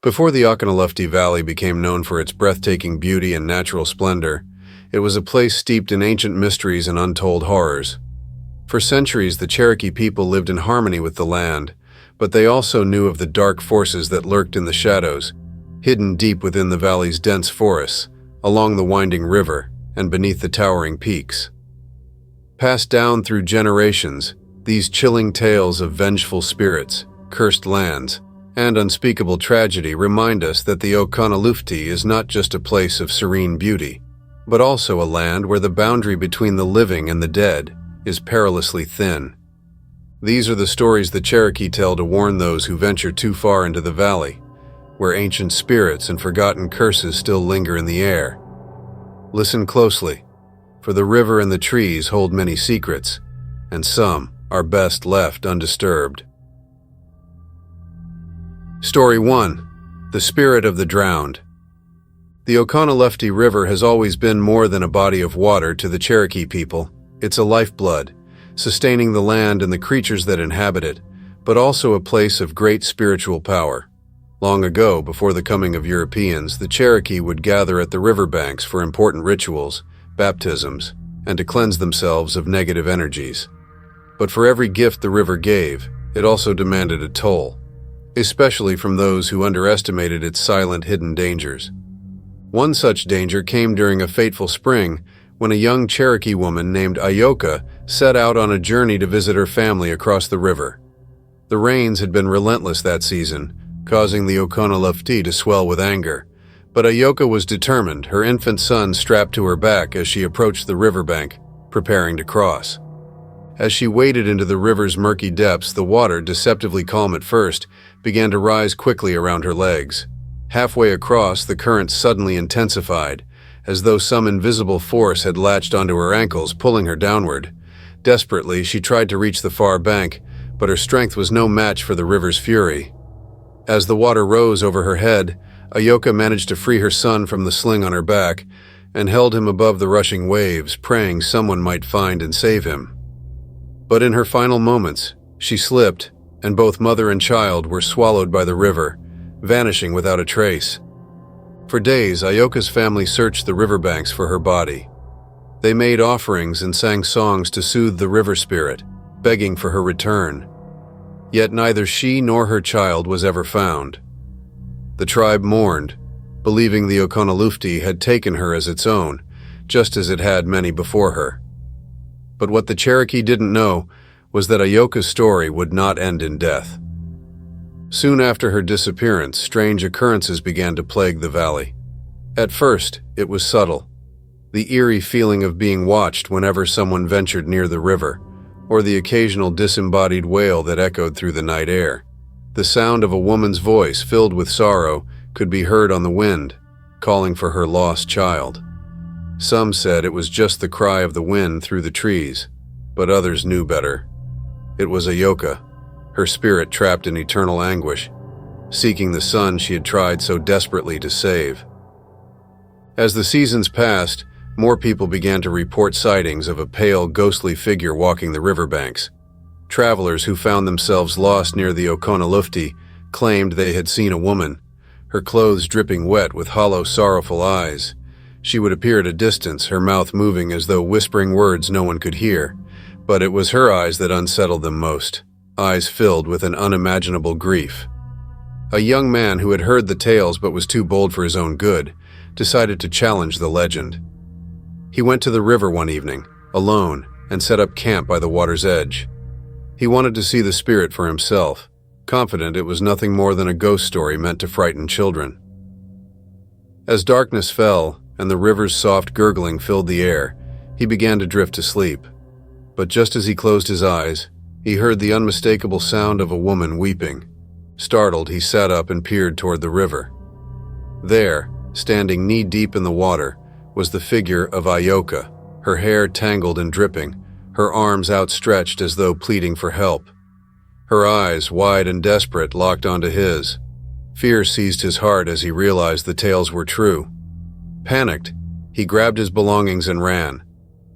Before the Oconaluftee Valley became known for its breathtaking beauty and natural splendor, it was a place steeped in ancient mysteries and untold horrors. For centuries, the Cherokee people lived in harmony with the land, but they also knew of the dark forces that lurked in the shadows, hidden deep within the valley's dense forests, along the winding river, and beneath the towering peaks. Passed down through generations, these chilling tales of vengeful spirits, cursed lands, and unspeakable tragedy remind us that the Oconaluftee is not just a place of serene beauty, but also a land where the boundary between the living and the dead is perilously thin. These are the stories the Cherokee tell to warn those who venture too far into the valley, where ancient spirits and forgotten curses still linger in the air. Listen closely, for the river and the trees hold many secrets, and some are best left undisturbed. Story 1. The Spirit of the Drowned. The Oconaluftee River has always been more than a body of water to the Cherokee people. It's a lifeblood, sustaining the land and the creatures that inhabit it, but also a place of great spiritual power. Long ago, before the coming of Europeans, the Cherokee would gather at the riverbanks for important rituals, baptisms, and to cleanse themselves of negative energies. But for every gift the river gave, it also demanded a toll, especially from those who underestimated its silent hidden dangers. One such danger came during a fateful spring when a young Cherokee woman named Ioka set out on a journey to visit her family across the river. The rains had been relentless that season, causing the Oconaluftee to swell with anger, but Ioka was determined, her infant son strapped to her back as she approached the riverbank, preparing to cross. As she waded into the river's murky depths, the water, deceptively calm at first, began to rise quickly around her legs. Halfway across, the current suddenly intensified, as though some invisible force had latched onto her ankles, pulling her downward. Desperately, she tried to reach the far bank, but her strength was no match for the river's fury. As the water rose over her head, Ioka managed to free her son from the sling on her back and held him above the rushing waves, praying someone might find and save him. But in her final moments, she slipped, and both mother and child were swallowed by the river, vanishing without a trace. For days, Ioka's family searched the riverbanks for her body. They made offerings and sang songs to soothe the river spirit, begging for her return. Yet neither she nor her child was ever found. The tribe mourned, believing the Oconaluftee had taken her as its own, just as it had many before her. But what the Cherokee didn't know was that Ioka's story would not end in death. Soon after her disappearance, strange occurrences began to plague the valley. At first, it was subtle, the eerie feeling of being watched whenever someone ventured near the river, or the occasional disembodied wail that echoed through the night air. The sound of a woman's voice filled with sorrow could be heard on the wind, calling for her lost child. Some said it was just the cry of the wind through the trees, but others knew better. It was Ioka, her spirit trapped in eternal anguish, seeking the son she had tried so desperately to save. As the seasons passed, more people began to report sightings of a pale, ghostly figure walking the riverbanks. Travelers who found themselves lost near the Oconaluftee claimed they had seen a woman, her clothes dripping wet with hollow, sorrowful eyes. She would appear at a distance, her mouth moving as though whispering words no one could hear, but it was her eyes that unsettled them most, eyes filled with an unimaginable grief. A young man who had heard the tales but was too bold for his own good decided to challenge the legend. He went to the river one evening, alone, and set up camp by the water's edge. He wanted to see the spirit for himself, confident it was nothing more than a ghost story meant to frighten children. As darkness fell and the river's soft gurgling filled the air, he began to drift to sleep. But just as he closed his eyes, he heard the unmistakable sound of a woman weeping. Startled, he sat up and peered toward the river. There, standing knee-deep in the water, was the figure of Ioka, her hair tangled and dripping, her arms outstretched as though pleading for help. Her eyes, wide and desperate, locked onto his. Fear seized his heart as he realized the tales were true. Panicked, he grabbed his belongings and ran,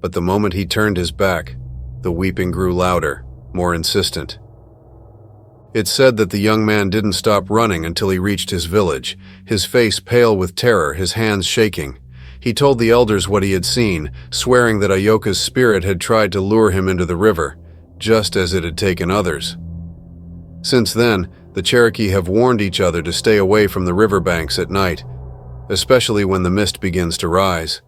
but the moment he turned his back, the weeping grew louder, more insistent. It's said that the young man didn't stop running until he reached his village, his face pale with terror, his hands shaking. He told the elders what he had seen, swearing that Ayoka's spirit had tried to lure him into the river, just as it had taken others. Since then, the Cherokee have warned each other to stay away from the riverbanks at night, especially when the mist begins to rise.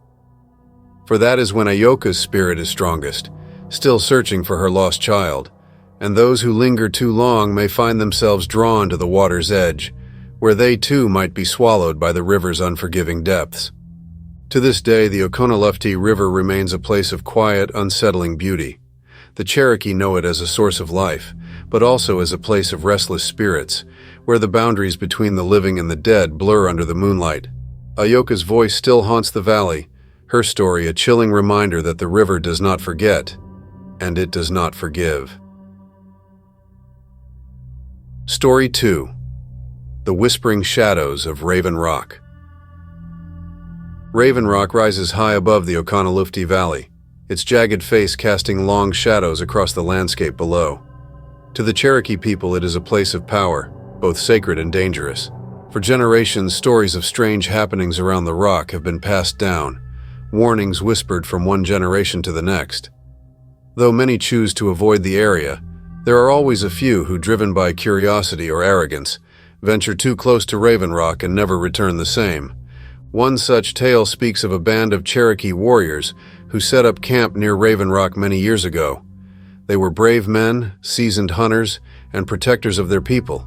For that is when Ayoka's spirit is strongest, still searching for her lost child, and those who linger too long may find themselves drawn to the water's edge, where they too might be swallowed by the river's unforgiving depths. To this day, the Oconaluftee River remains a place of quiet, unsettling beauty. The Cherokee know it as a source of life, but also as a place of restless spirits, where the boundaries between the living and the dead blur under the moonlight. Ayoka's voice still haunts the valley, her story a chilling reminder that the river does not forget, and it does not forgive. Story 2. The Whispering Shadows of Raven Rock. Raven Rock rises high above the Oconaluftee Valley, its jagged face casting long shadows across the landscape below. To the Cherokee people, it is a place of power, both sacred and dangerous. For generations, stories of strange happenings around the rock have been passed down, warnings whispered from one generation to the next. Though many choose to avoid the area, there are always a few who, driven by curiosity or arrogance, venture too close to Raven Rock and never return the same. One such tale speaks of a band of Cherokee warriors who set up camp near Raven Rock many years ago. They were brave men, seasoned hunters, and protectors of their people.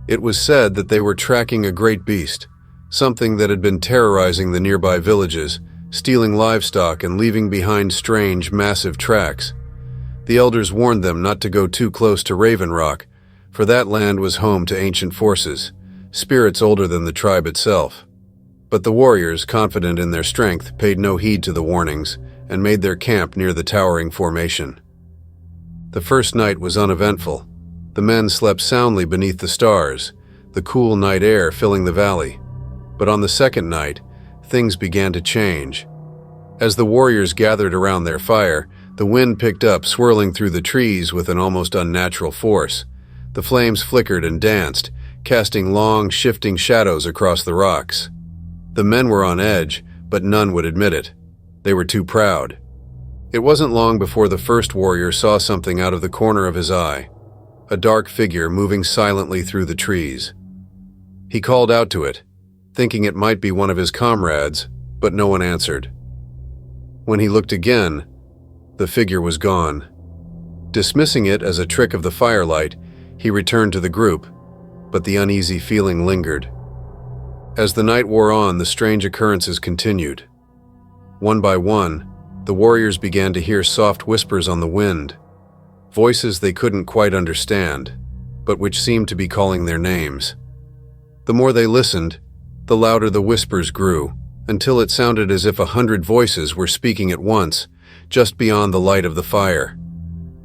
It was said that they were tracking a great beast, something that had been terrorizing the nearby villages, stealing livestock and leaving behind strange, massive tracks. The elders warned them not to go too close to Raven Rock, for that land was home to ancient forces, spirits older than the tribe itself. But the warriors, confident in their strength, paid no heed to the warnings and made their camp near the towering formation. The first night was uneventful. The men slept soundly beneath the stars, the cool night air filling the valley. But on the second night, things began to change. As the warriors gathered around their fire, the wind picked up, swirling through the trees with an almost unnatural force. The flames flickered and danced, casting long, shifting shadows across the rocks. The men were on edge, but none would admit it. They were too proud. It wasn't long before the first warrior saw something out of the corner of his eye, a dark figure moving silently through the trees. He called out to it, thinking it might be one of his comrades, but no one answered. When he looked again, the figure was gone. Dismissing it as a trick of the firelight, he returned to the group, but the uneasy feeling lingered. As the night wore on, the strange occurrences continued. One by one, the warriors began to hear soft whispers on the wind, voices they couldn't quite understand, but which seemed to be calling their names. The more they listened, the louder the whispers grew, until it sounded as if 100 voices were speaking at once, just beyond the light of the fire.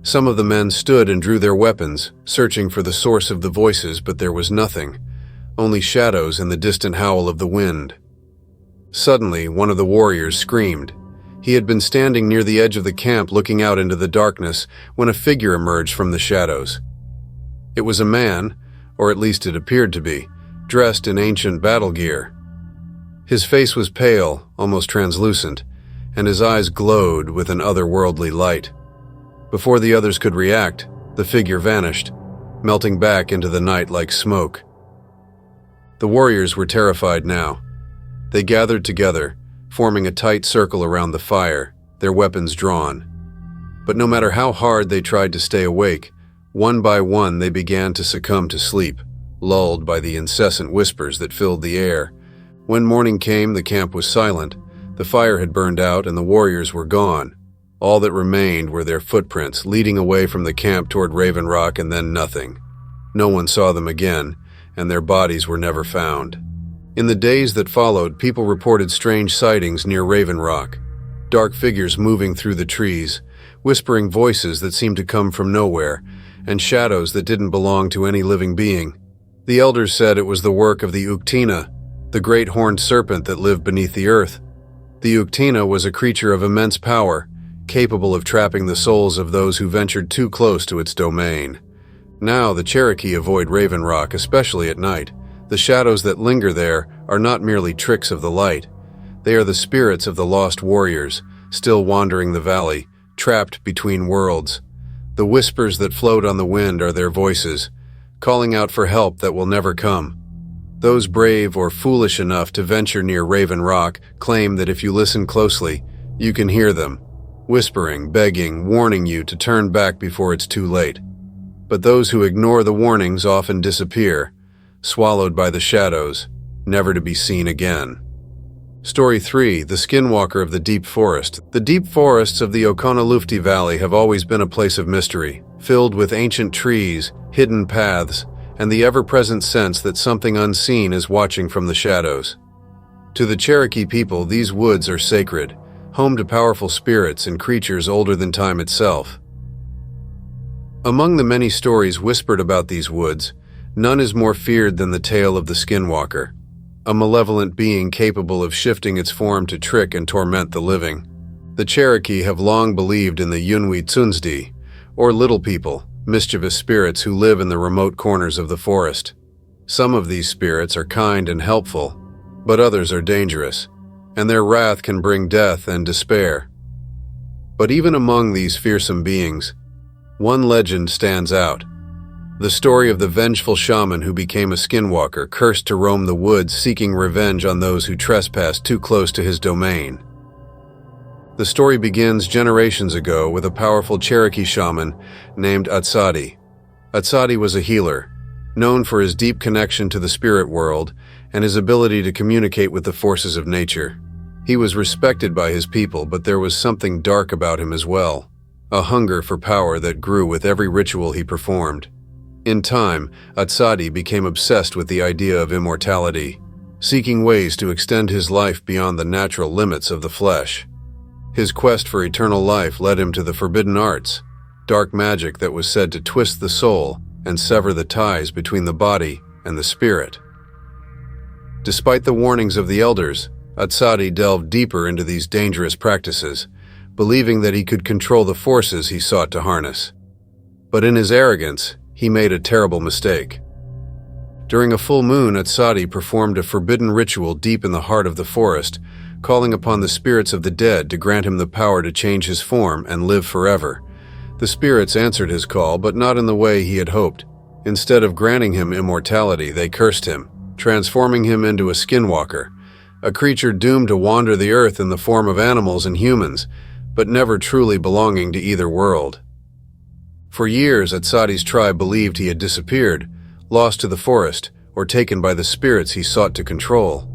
Some of the men stood and drew their weapons, searching for the source of the voices, but there was nothing, only shadows and the distant howl of the wind. Suddenly, one of the warriors screamed. He had been standing near the edge of the camp looking out into the darkness when a figure emerged from the shadows. It was a man, or at least it appeared to be, dressed in ancient battle gear. His face was pale, almost translucent, and his eyes glowed with an otherworldly light. Before the others could react, the figure vanished, melting back into the night like smoke. The warriors were terrified now. They gathered together, forming a tight circle around the fire, their weapons drawn. But no matter how hard they tried to stay awake, one by one they began to succumb to sleep, lulled by the incessant whispers that filled the air. When morning came, the camp was silent. The fire had burned out and the warriors were gone. All that remained were their footprints leading away from the camp toward Raven Rock, and then nothing. No one saw them again, and their bodies were never found. In the days that followed, people reported strange sightings near Raven Rock. Dark figures moving through the trees, whispering voices that seemed to come from nowhere, and shadows that didn't belong to any living being. The elders said it was the work of the Uktina, the great horned serpent that lived beneath the earth. The Uktina was a creature of immense power, capable of trapping the souls of those who ventured too close to its domain. Now the Cherokee avoid Raven Rock, especially at night. The shadows that linger there are not merely tricks of the light. They are the spirits of the lost warriors, still wandering the valley, trapped between worlds. The whispers that float on the wind are their voices, calling out for help that will never come. Those brave or foolish enough to venture near Raven Rock claim that if you listen closely, you can hear them, whispering, begging, warning you to turn back before it's too late. But those who ignore the warnings often disappear, swallowed by the shadows, never to be seen again. Story 3. The Skinwalker of the Deep Forest. The deep forests of the Oconaluftee Valley have always been a place of mystery, filled with ancient trees, hidden paths, and the ever-present sense that something unseen is watching from the shadows. To the Cherokee people, these woods are sacred, home to powerful spirits and creatures older than time itself. Among the many stories whispered about these woods, none is more feared than the tale of the Skinwalker, a malevolent being capable of shifting its form to trick and torment the living. The Cherokee have long believed in the Yunwi Tsunsdi, or little people, mischievous spirits who live in the remote corners of the forest. Some of these spirits are kind and helpful, but others are dangerous, and their wrath can bring death and despair. But even among these fearsome beings, one legend stands out. The story of the vengeful shaman who became a skinwalker, cursed to roam the woods seeking revenge on those who trespassed too close to his domain. The story begins generations ago with a powerful Cherokee shaman named Atsadi. Atsadi was a healer, known for his deep connection to the spirit world and his ability to communicate with the forces of nature. He was respected by his people, but there was something dark about him as well, a hunger for power that grew with every ritual he performed. In time, Atsadi became obsessed with the idea of immortality, seeking ways to extend his life beyond the natural limits of the flesh. His quest for eternal life led him to the forbidden arts, dark magic that was said to twist the soul and sever the ties between the body and the spirit. Despite the warnings of the elders, Atsadi delved deeper into these dangerous practices, believing that he could control the forces he sought to harness. But in his arrogance, he made a terrible mistake. During a full moon, Atsadi performed a forbidden ritual deep in the heart of the forest, calling upon the spirits of the dead to grant him the power to change his form and live forever. The spirits answered his call, but not in the way he had hoped. Instead of granting him immortality, they cursed him, transforming him into a skinwalker, a creature doomed to wander the earth in the form of animals and humans, but never truly belonging to either world. For years, Atsadi's tribe believed he had disappeared, lost to the forest, or taken by the spirits he sought to control.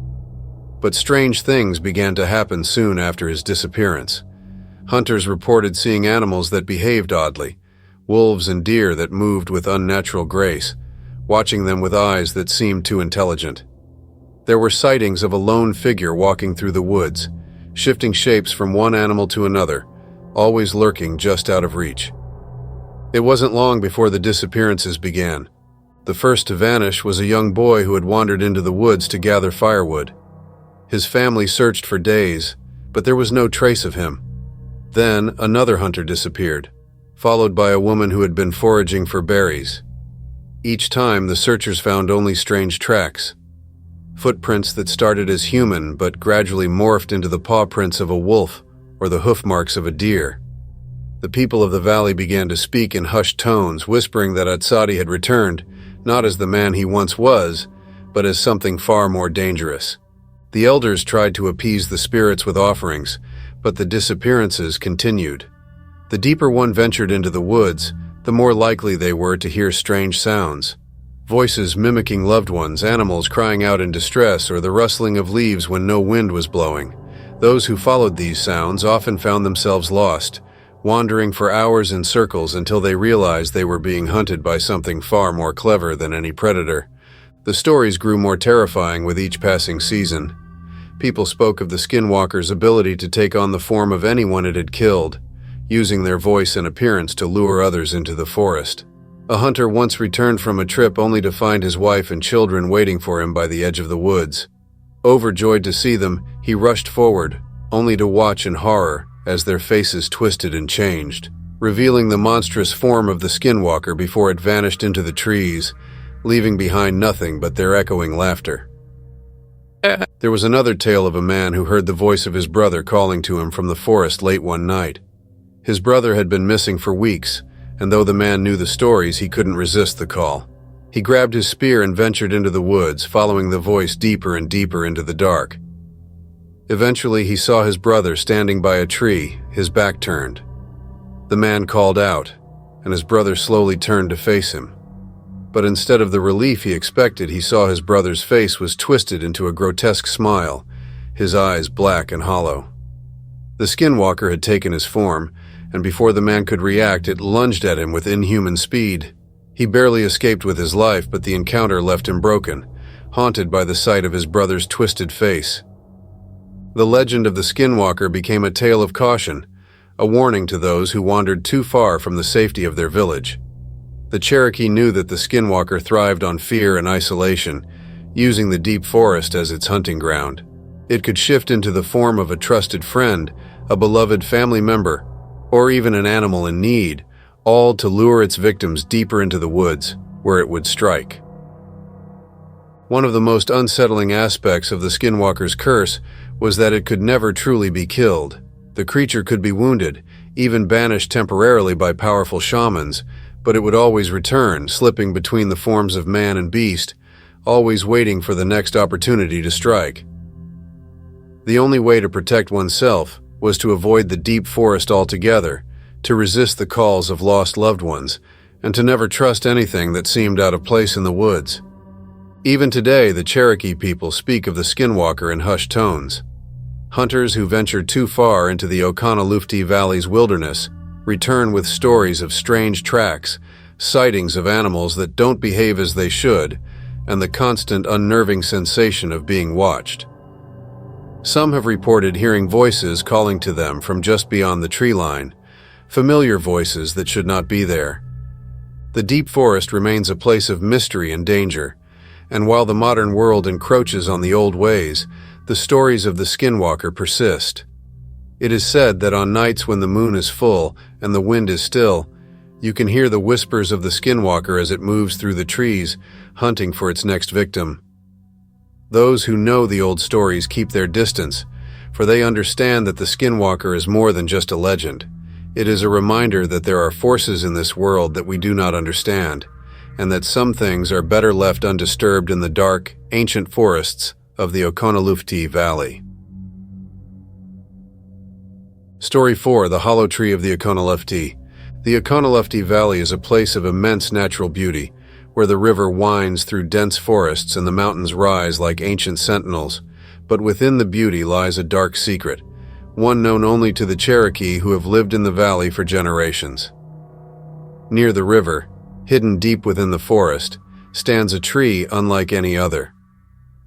But strange things began to happen soon after his disappearance. Hunters reported seeing animals that behaved oddly, wolves and deer that moved with unnatural grace, watching them with eyes that seemed too intelligent. There were sightings of a lone figure walking through the woods, shifting shapes from one animal to another, always lurking just out of reach. It wasn't long before the disappearances began. The first to vanish was a young boy who had wandered into the woods to gather firewood. His family searched for days, but there was no trace of him. Then another hunter disappeared, followed by a woman who had been foraging for berries. Each time, the searchers found only strange tracks, footprints that started as human but gradually morphed into the paw prints of a wolf or the hoof marks of a deer. The people of the valley began to speak in hushed tones, whispering that Atsadi had returned, not as the man he once was, but as something far more dangerous. The elders tried to appease the spirits with offerings, but the disappearances continued. The deeper one ventured into the woods, the more likely they were to hear strange sounds. Voices mimicking loved ones, animals crying out in distress, or the rustling of leaves when no wind was blowing. Those who followed these sounds often found themselves lost, wandering for hours in circles until they realized they were being hunted by something far more clever than any predator. The stories grew more terrifying with each passing season. People spoke of the skinwalker's ability to take on the form of anyone it had killed, using their voice and appearance to lure others into the forest. A hunter once returned from a trip only to find his wife and children waiting for him by the edge of the woods. Overjoyed to see them, he rushed forward, only to watch in horror as their faces twisted and changed, revealing the monstrous form of the skinwalker before it vanished into the trees, leaving behind nothing but their echoing laughter. There was another tale of a man who heard the voice of his brother calling to him from the forest late one night. His brother had been missing for weeks, and though the man knew the stories, he couldn't resist the call. He grabbed his spear and ventured into the woods, following the voice deeper and deeper into the dark. Eventually, he saw his brother standing by a tree, his back turned. The man called out, and his brother slowly turned to face him. But instead of the relief he expected, he saw his brother's face was twisted into a grotesque smile, his eyes black and hollow. The skinwalker had taken his form, and before the man could react, it lunged at him with inhuman speed. He barely escaped with his life, but the encounter left him broken, haunted by the sight of his brother's twisted face. The legend of the skinwalker became a tale of caution, a warning to those who wandered too far from the safety of their village. The Cherokee knew that the skinwalker thrived on fear and isolation, using the deep forest as its hunting ground. It could shift into the form of a trusted friend, a beloved family member, or even an animal in need, all to lure its victims deeper into the woods, where it would strike. One of the most unsettling aspects of the skinwalker's curse was that it could never truly be killed. The creature could be wounded, even banished temporarily by powerful shamans, but it would always return, slipping between the forms of man and beast, always waiting for the next opportunity to strike. The only way to protect oneself was to avoid the deep forest altogether, to resist the calls of lost loved ones, and to never trust anything that seemed out of place in the woods. Even today, the Cherokee people speak of the skinwalker in hushed tones. Hunters who venture too far into the Oconaluftee Valley's wilderness return with stories of strange tracks, sightings of animals that don't behave as they should, and the constant unnerving sensation of being watched. Some have reported hearing voices calling to them from just beyond the tree line, familiar voices that should not be there. The deep forest remains a place of mystery and danger, and while the modern world encroaches on the old ways, the stories of the skinwalker persist. It is said that on nights when the moon is full and the wind is still, you can hear the whispers of the skinwalker as it moves through the trees, hunting for its next victim. Those who know the old stories keep their distance, for they understand that the skinwalker is more than just a legend. It is a reminder that there are forces in this world that we do not understand, and that some things are better left undisturbed in the dark, ancient forests of the Oconaluftee Valley. Story 4: The Hollow Tree of the Oconaluftee. The Oconaluftee Valley is a place of immense natural beauty, where the river winds through dense forests and the mountains rise like ancient sentinels. But within the beauty lies a dark secret, one known only to the Cherokee who have lived in the valley for generations. Near the river, hidden deep within the forest, stands a tree unlike any other.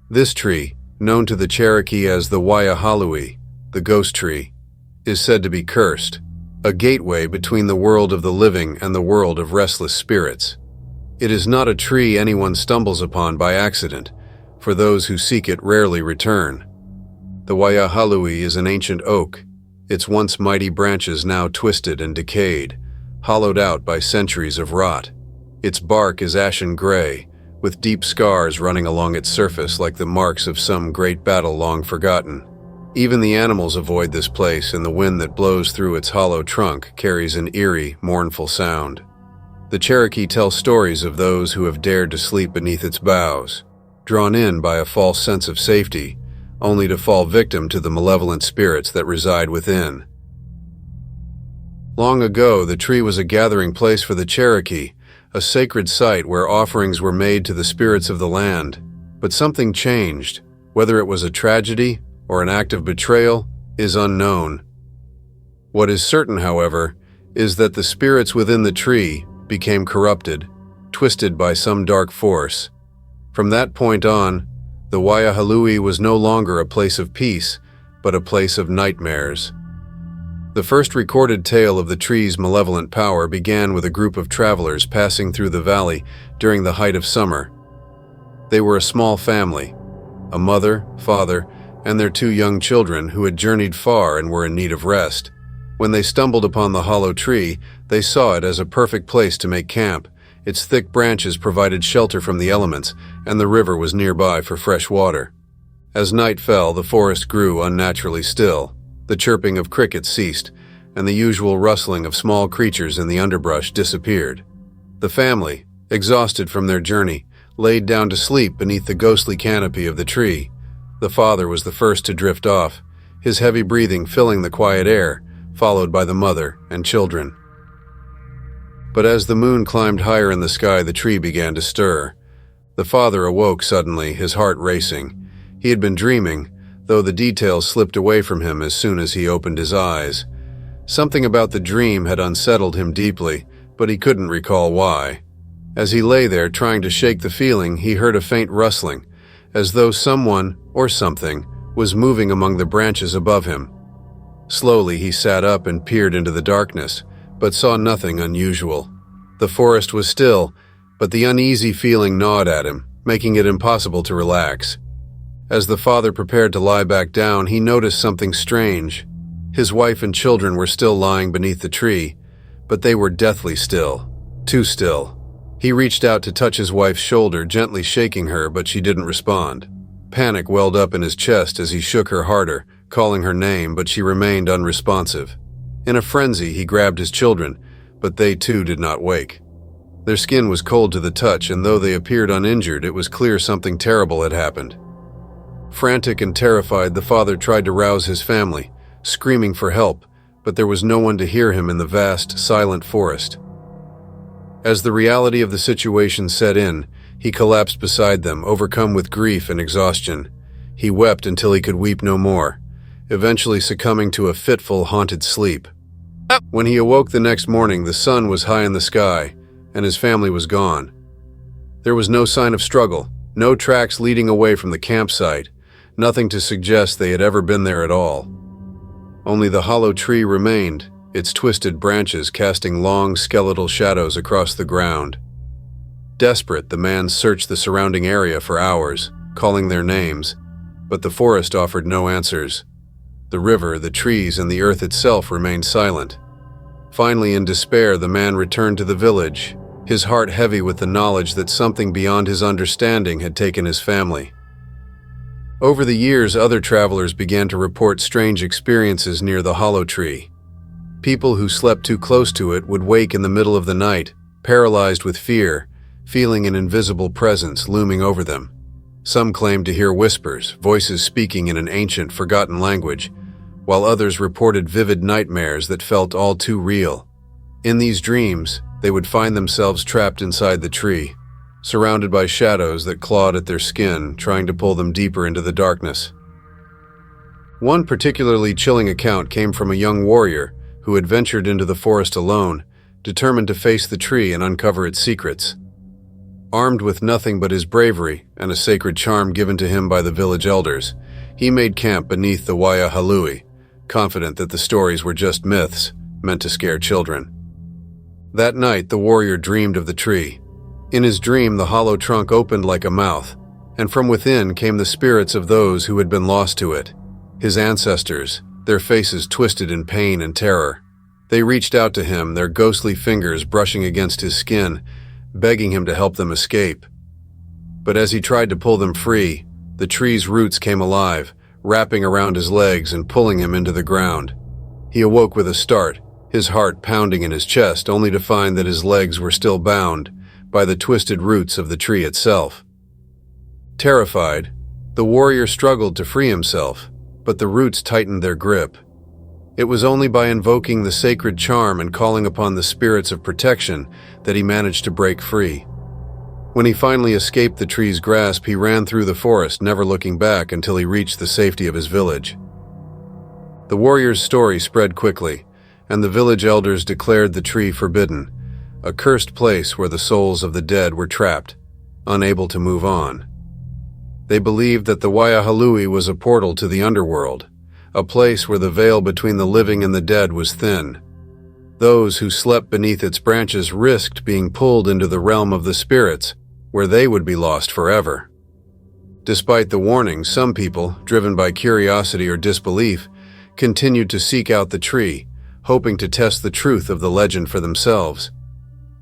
This tree, known to the Cherokee as the Oconaluftee, the ghost tree, is said to be cursed, a gateway between the world of the living and the world of restless spirits. It is not a tree anyone stumbles upon by accident, for those who seek it rarely return. The Oconaluftee is an ancient oak, its once mighty branches now twisted and decayed, hollowed out by centuries of rot. Its bark is ashen gray, with deep scars running along its surface like the marks of some great battle long forgotten. Even the animals avoid this place, and the wind that blows through its hollow trunk carries an eerie, mournful sound. The Cherokee tell stories of those who have dared to sleep beneath its boughs, drawn in by a false sense of safety, only to fall victim to the malevolent spirits that reside within. Long ago, the tree was a gathering place for the Cherokee, a sacred site where offerings were made to the spirits of the land. But something changed. Whether it was a tragedy or an act of betrayal is unknown. What is certain, however, is that the spirits within the tree became corrupted, twisted by some dark force. From that point on, the Oconaluftee was no longer a place of peace, but a place of nightmares. The first recorded tale of the tree's malevolent power began with a group of travelers passing through the valley during the height of summer. They were a small family, a mother, father, and their 2 young children who had journeyed far and were in need of rest. When they stumbled upon the hollow tree, they saw it as a perfect place to make camp. Its thick branches provided shelter from the elements, and the river was nearby for fresh water. As night fell, the forest grew unnaturally still. The chirping of crickets ceased, and the usual rustling of small creatures in the underbrush disappeared. The family, exhausted from their journey, laid down to sleep beneath the ghostly canopy of the tree. The father was the first to drift off, his heavy breathing filling the quiet air, followed by the mother and children. But as the moon climbed higher in the sky, the tree began to stir. The father awoke suddenly, his heart racing. He had been dreaming, though the details slipped away from him as soon as he opened his eyes. Something about the dream had unsettled him deeply, but he couldn't recall why. As he lay there trying to shake the feeling, he heard a faint rustling, as though someone, or something, was moving among the branches above him. Slowly he sat up and peered into the darkness, but saw nothing unusual. The forest was still, but the uneasy feeling gnawed at him, making it impossible to relax. As the father prepared to lie back down, he noticed something strange. His wife and children were still lying beneath the tree, but they were deathly still. Too still. He reached out to touch his wife's shoulder, gently shaking her, but she didn't respond. Panic welled up in his chest as he shook her harder, calling her name, but she remained unresponsive. In a frenzy, he grabbed his children, but they too did not wake. Their skin was cold to the touch, and though they appeared uninjured, it was clear something terrible had happened. Frantic and terrified, the father tried to rouse his family, screaming for help, but there was no one to hear him in the vast, silent forest. As the reality of the situation set in, he collapsed beside them, overcome with grief and exhaustion. He wept until he could weep no more, eventually succumbing to a fitful, haunted sleep. When he awoke the next morning, the sun was high in the sky, and his family was gone. There was no sign of struggle, no tracks leading away from the campsite, nothing to suggest they had ever been there at all. Only the hollow tree remained, its twisted branches casting long, skeletal shadows across the ground. Desperate, the man searched the surrounding area for hours, calling their names, but the forest offered no answers. The river, the trees, and the earth itself remained silent. Finally, in despair, the man returned to the village, his heart heavy with the knowledge that something beyond his understanding had taken his family. Over the years, other travelers began to report strange experiences near the hollow tree. People who slept too close to it would wake in the middle of the night, paralyzed with fear, feeling an invisible presence looming over them. Some claimed to hear whispers, voices speaking in an ancient, forgotten language, while others reported vivid nightmares that felt all too real. In these dreams, they would find themselves trapped inside the tree, surrounded by shadows that clawed at their skin, trying to pull them deeper into the darkness. One particularly chilling account came from a young warrior who had ventured into the forest alone, determined to face the tree and uncover its secrets. Armed with nothing but his bravery and a sacred charm given to him by the village elders, he made camp beneath the Oconaluftee, confident that the stories were just myths meant to scare children. That night, the warrior dreamed of the tree. In his dream, the hollow trunk opened like a mouth, and from within came the spirits of those who had been lost to it, his ancestors, their faces twisted in pain and terror. They reached out to him, their ghostly fingers brushing against his skin, begging him to help them escape. But as he tried to pull them free, the tree's roots came alive, wrapping around his legs and pulling him into the ground. He awoke with a start, his heart pounding in his chest, only to find that his legs were still bound by the twisted roots of the tree itself. Terrified, the warrior struggled to free himself, but the roots tightened their grip. It was only by invoking the sacred charm and calling upon the spirits of protection that he managed to break free. When he finally escaped the tree's grasp, he ran through the forest, never looking back until he reached the safety of his village. The warrior's story spread quickly, and the village elders declared the tree forbidden, a cursed place where the souls of the dead were trapped, unable to move on. They believed that the Oconaluftee was a portal to the underworld, a place where the veil between the living and the dead was thin. Those who slept beneath its branches risked being pulled into the realm of the spirits, where they would be lost forever. Despite the warnings, some people, driven by curiosity or disbelief, continued to seek out the tree, hoping to test the truth of the legend for themselves.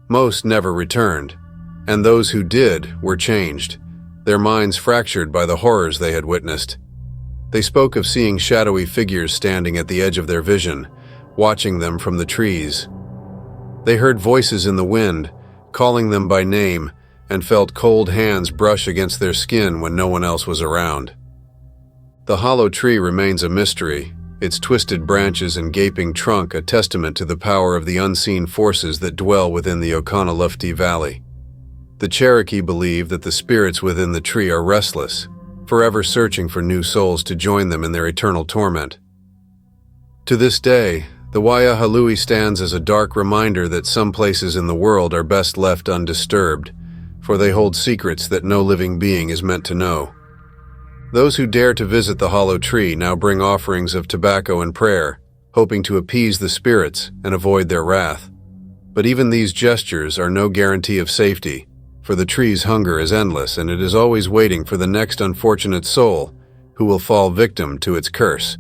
Most never returned, and those who did were changed, their minds fractured by the horrors they had witnessed. They spoke of seeing shadowy figures standing at the edge of their vision, watching them from the trees. They heard voices in the wind, calling them by name, and felt cold hands brush against their skin when no one else was around. The hollow tree remains a mystery, its twisted branches and gaping trunk a testament to the power of the unseen forces that dwell within the Oconaluftee Valley. The Cherokee believe that the spirits within the tree are restless, forever searching for new souls to join them in their eternal torment. To this day, the Oconaluftee stands as a dark reminder that some places in the world are best left undisturbed, for they hold secrets that no living being is meant to know. Those who dare to visit the hollow tree now bring offerings of tobacco and prayer, hoping to appease the spirits and avoid their wrath. But even these gestures are no guarantee of safety, for the tree's hunger is endless and it is always waiting for the next unfortunate soul who will fall victim to its curse.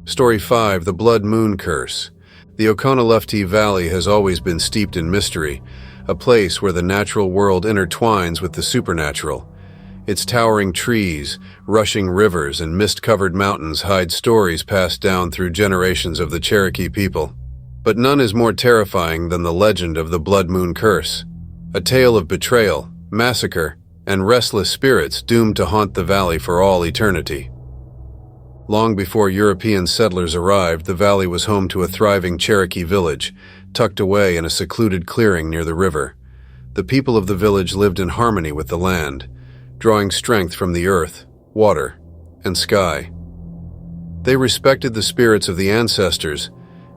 Story 5: The Blood Moon Curse. The Oconaluftee Valley has always been steeped in mystery, a place where the natural world intertwines with the supernatural. Its towering trees, rushing rivers, and mist-covered mountains hide stories passed down through generations of the Cherokee people. But none is more terrifying than the legend of the Blood Moon Curse, a tale of betrayal, massacre, and restless spirits doomed to haunt the valley for all eternity. Long before European settlers arrived, the valley was home to a thriving Cherokee village, tucked away in a secluded clearing near the river. The people of the village lived in harmony with the land, drawing strength from the earth, water, and sky. They respected the spirits of the ancestors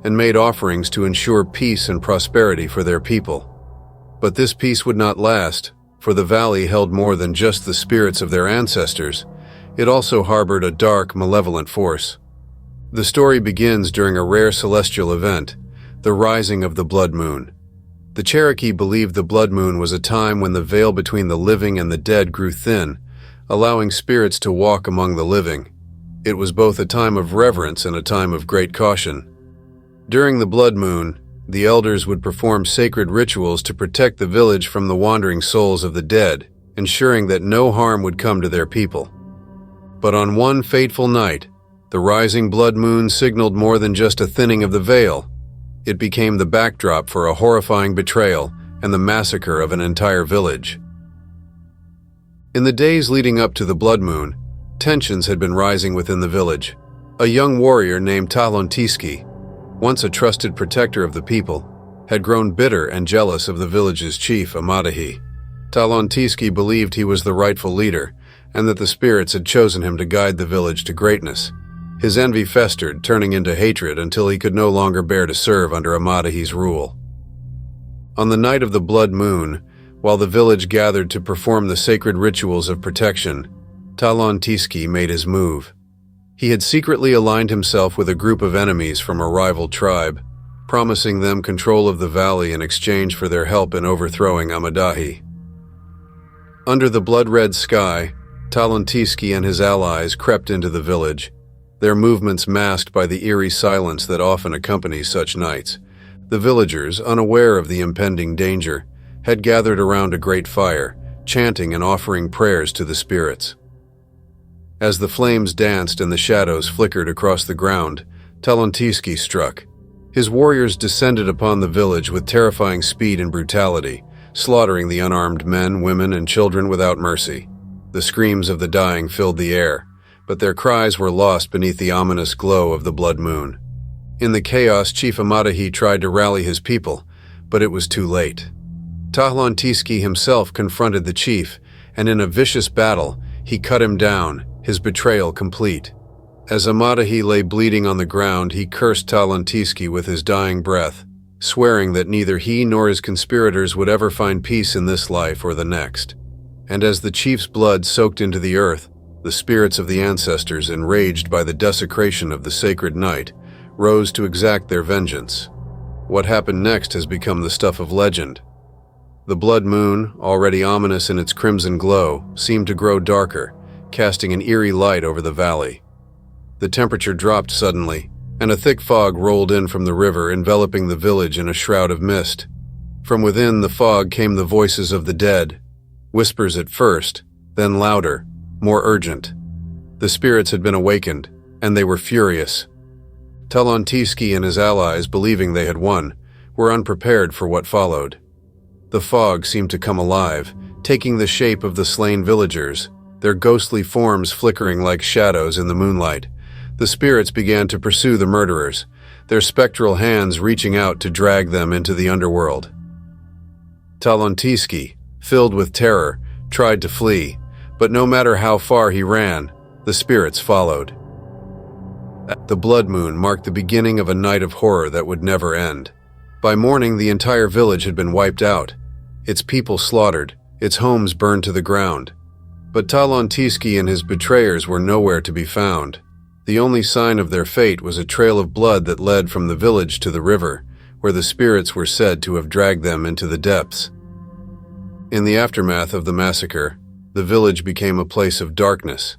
and made offerings to ensure peace and prosperity for their people. But this peace would not last, for the valley held more than just the spirits of their ancestors. It also harbored a dark, malevolent force. The story begins during a rare celestial event, the rising of the blood moon. The Cherokee believed the blood moon was a time when the veil between the living and the dead grew thin, allowing spirits to walk among the living. It was both a time of reverence and a time of great caution. During the blood moon, the elders would perform sacred rituals to protect the village from the wandering souls of the dead, ensuring that no harm would come to their people. But on one fateful night, the rising blood moon signaled more than just a thinning of the veil. It became the backdrop for a horrifying betrayal and the massacre of an entire village. In the days leading up to the blood moon, tensions had been rising within the village. A young warrior named Oconaluftee, once a trusted protector of the people, had grown bitter and jealous of the village's chief, Oconaluftee. Oconaluftee believed he was the rightful leader, and that the spirits had chosen him to guide the village to greatness. His envy festered, turning into hatred until he could no longer bear to serve under Oconaluhtee's rule. On the night of the blood moon, while the village gathered to perform the sacred rituals of protection, Oconaluftee made his move. He had secretly aligned himself with a group of enemies from a rival tribe, promising them control of the valley in exchange for their help in overthrowing Oconaluftee. Under the blood-red sky, Oconaluftee and his allies crept into the village, their movements masked by the eerie silence that often accompanies such nights. The villagers, unaware of the impending danger, had gathered around a great fire, chanting and offering prayers to the spirits. As the flames danced and the shadows flickered across the ground, Oconaluftee struck. His warriors descended upon the village with terrifying speed and brutality, slaughtering the unarmed men, women, and children without mercy. The screams of the dying filled the air, but their cries were lost beneath the ominous glow of the blood moon. In the chaos, Chief Oconaluftee tried to rally his people, but it was too late. Oconaluftee himself confronted the chief, and in a vicious battle, he cut him down, his betrayal complete. As Oconaluftee lay bleeding on the ground, he cursed Oconaluftee with his dying breath, swearing that neither he nor his conspirators would ever find peace in this life or the next. And as the chief's blood soaked into the earth, the spirits of the ancestors, enraged by the desecration of the sacred night, rose to exact their vengeance. What happened next has become the stuff of legend. The blood moon, already ominous in its crimson glow, seemed to grow darker, casting an eerie light over the valley. The temperature dropped suddenly, and a thick fog rolled in from the river, enveloping the village in a shroud of mist. From within the fog came the voices of the dead, whispers at first, then louder, more urgent. The spirits had been awakened, and they were furious. Oconaluftee and his allies, believing they had won, were unprepared for what followed. The fog seemed to come alive, taking the shape of the slain villagers, their ghostly forms flickering like shadows in the moonlight. The spirits began to pursue the murderers, their spectral hands reaching out to drag them into the underworld. Oconaluftee, filled with terror, tried to flee, but no matter how far he ran, the spirits followed. The blood moon marked the beginning of a night of horror that would never end. By morning, the entire village had been wiped out, its people slaughtered, its homes burned to the ground. But Oconaluftee and his betrayers were nowhere to be found. The only sign of their fate was a trail of blood that led from the village to the river, where the spirits were said to have dragged them into the depths. In the aftermath of the massacre, the village became a place of darkness.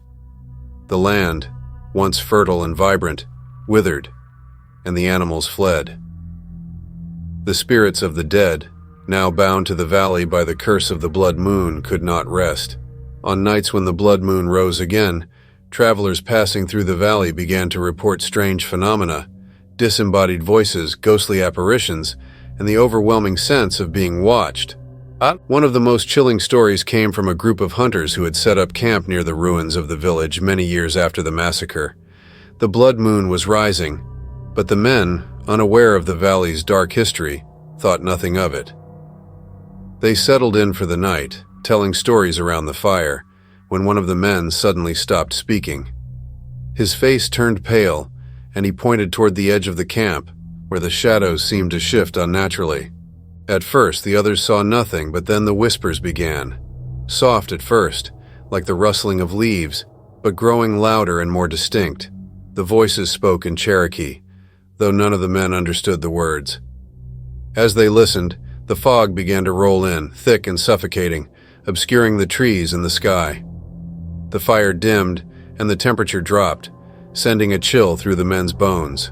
The land, once fertile and vibrant, withered, and the animals fled. The spirits of the dead, now bound to the valley by the curse of the blood moon, could not rest. On nights when the blood moon rose again, travelers passing through the valley began to report strange phenomena, disembodied voices, ghostly apparitions, and the overwhelming sense of being watched. One of the most chilling stories came from a group of hunters who had set up camp near the ruins of the village many years after the massacre. The blood moon was rising, but the men, unaware of the valley's dark history, thought nothing of it. They settled in for the night, telling stories around the fire, when one of the men suddenly stopped speaking. His face turned pale, and he pointed toward the edge of the camp, where the shadows seemed to shift unnaturally. At first, the others saw nothing, but then the whispers began. Soft at first, like the rustling of leaves, but growing louder and more distinct. The voices spoke in Cherokee, though none of the men understood the words. As they listened, the fog began to roll in, thick and suffocating, obscuring the trees and the sky. The fire dimmed, and the temperature dropped, sending a chill through the men's bones.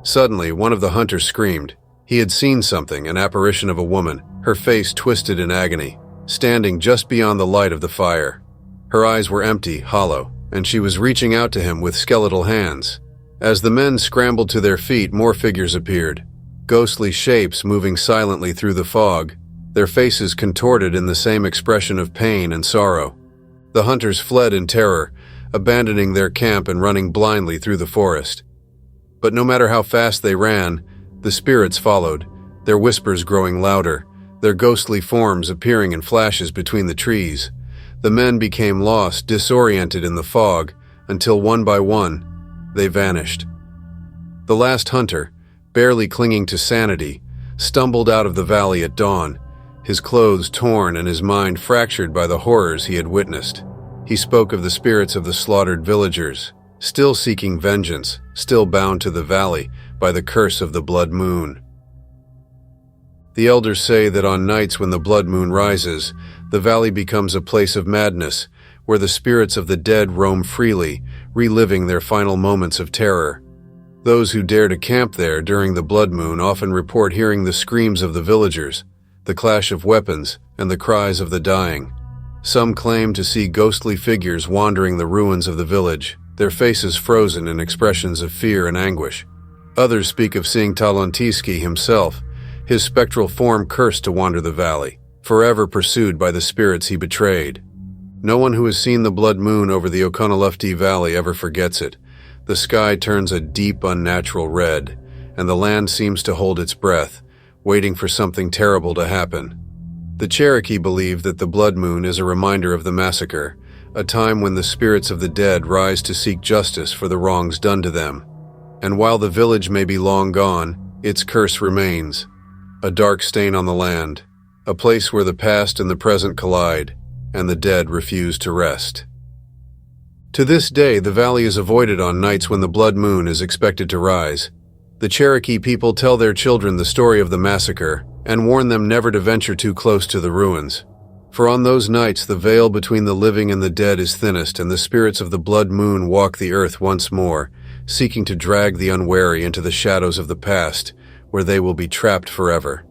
Suddenly, one of the hunters screamed. He had seen something, an apparition of a woman, her face twisted in agony, standing just beyond the light of the fire. Her eyes were empty, hollow, and she was reaching out to him with skeletal hands. As the men scrambled to their feet, more figures appeared, ghostly shapes moving silently through the fog, their faces contorted in the same expression of pain and sorrow. The hunters fled in terror, abandoning their camp and running blindly through the forest. But no matter how fast they ran, the spirits followed, their whispers growing louder, their ghostly forms appearing in flashes between the trees. The men became lost, disoriented in the fog, until one by one, they vanished. The last hunter, barely clinging to sanity, stumbled out of the valley at dawn, his clothes torn and his mind fractured by the horrors he had witnessed. He spoke of the spirits of the slaughtered villagers, still seeking vengeance, still bound to the valley by the curse of the blood moon. The elders say that on nights when the blood moon rises, the valley becomes a place of madness, where the spirits of the dead roam freely, reliving their final moments of terror. Those who dare to camp there during the blood moon often report hearing the screams of the villagers, the clash of weapons, and the cries of the dying. Some claim to see ghostly figures wandering the ruins of the village, their faces frozen in expressions of fear and anguish. Others speak of seeing Oconaluftee himself, his spectral form cursed to wander the valley, forever pursued by the spirits he betrayed. No one who has seen the blood moon over the Oconaluftee Valley ever forgets it. The sky turns a deep, unnatural red, and the land seems to hold its breath, waiting for something terrible to happen. The Cherokee believe that the blood moon is a reminder of the massacre, a time when the spirits of the dead rise to seek justice for the wrongs done to them. And while the village may be long gone, its curse remains, a dark stain on the land, a place where the past and the present collide, and the dead refuse to rest. To this day, the valley is avoided on nights when the blood moon is expected to rise. The Cherokee people tell their children the story of the massacre and warn them never to venture too close to the ruins. For on those nights, the veil between the living and the dead is thinnest, and the spirits of the blood moon walk the earth once more, seeking to drag the unwary into the shadows of the past, where they will be trapped forever.